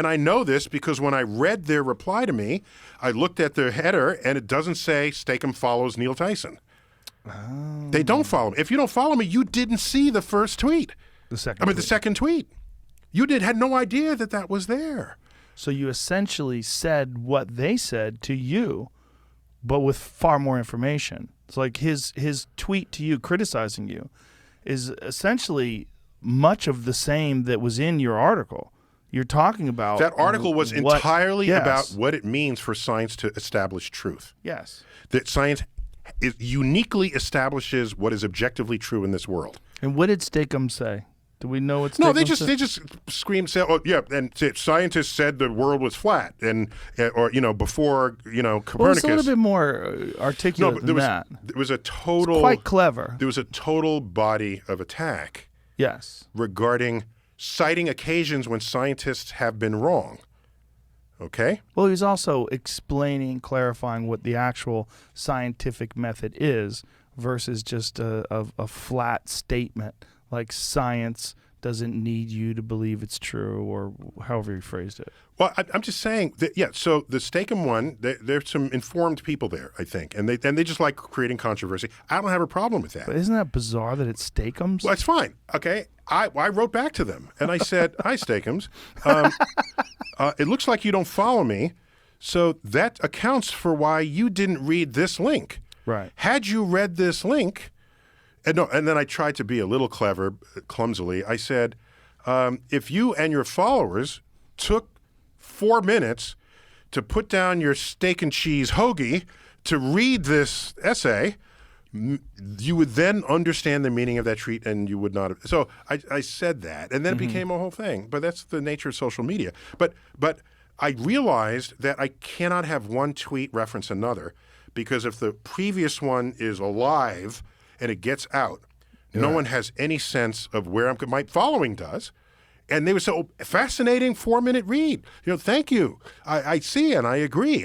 And I know this because when I read their reply to me, I looked at their header, and it doesn't say Steakum follows Neil Tyson. Oh. They don't follow me. If you don't follow me, you didn't see the first tweet. The second tweet. You had no idea that was there. So you essentially said what they said to you, but with far more information. It's like his tweet to you criticizing you is essentially much of the same that was in your article. You're talking about that article was entirely about what it means for science to establish truth. Yes. That science uniquely establishes what is objectively true in this world. And what did Steakums say? Do we know what Steakums No, they just scream, say, oh, yeah, and scientists said the world was flat, and or before Copernicus. Well, it's a little bit more articulate than that. There was a total. It's quite clever. There was a total body of attack. Yes. Regarding citing occasions when scientists have been wrong. Okay? Well, he's also explaining, clarifying what the actual scientific method is versus just a flat statement like science doesn't need you to believe it's true, or however he phrased it. Well, I'm just saying that, yeah, so the Steakum one, there's some informed people there, I think, and they just like creating controversy. I don't have a problem with that. But isn't that bizarre that it's Steakums? Well, it's fine, okay? I wrote back to them, and I said, hi, Steakums. It looks like you don't follow me, so that accounts for why you didn't read this link. Right. Had you read this link... And then I tried to be a little clever, clumsily. I said, if you and your followers took 4 minutes to put down your steak and cheese hoagie to read this essay, you would then understand the meaning of that tweet, and you would not have. So I said that, and then it became a whole thing. But that's the nature of social media. But I realized that I cannot have one tweet reference another, because if the previous one is alive and it gets out, no one has any sense of where my following does. And they would say, oh, fascinating 4-minute read. Thank you. I see and I agree.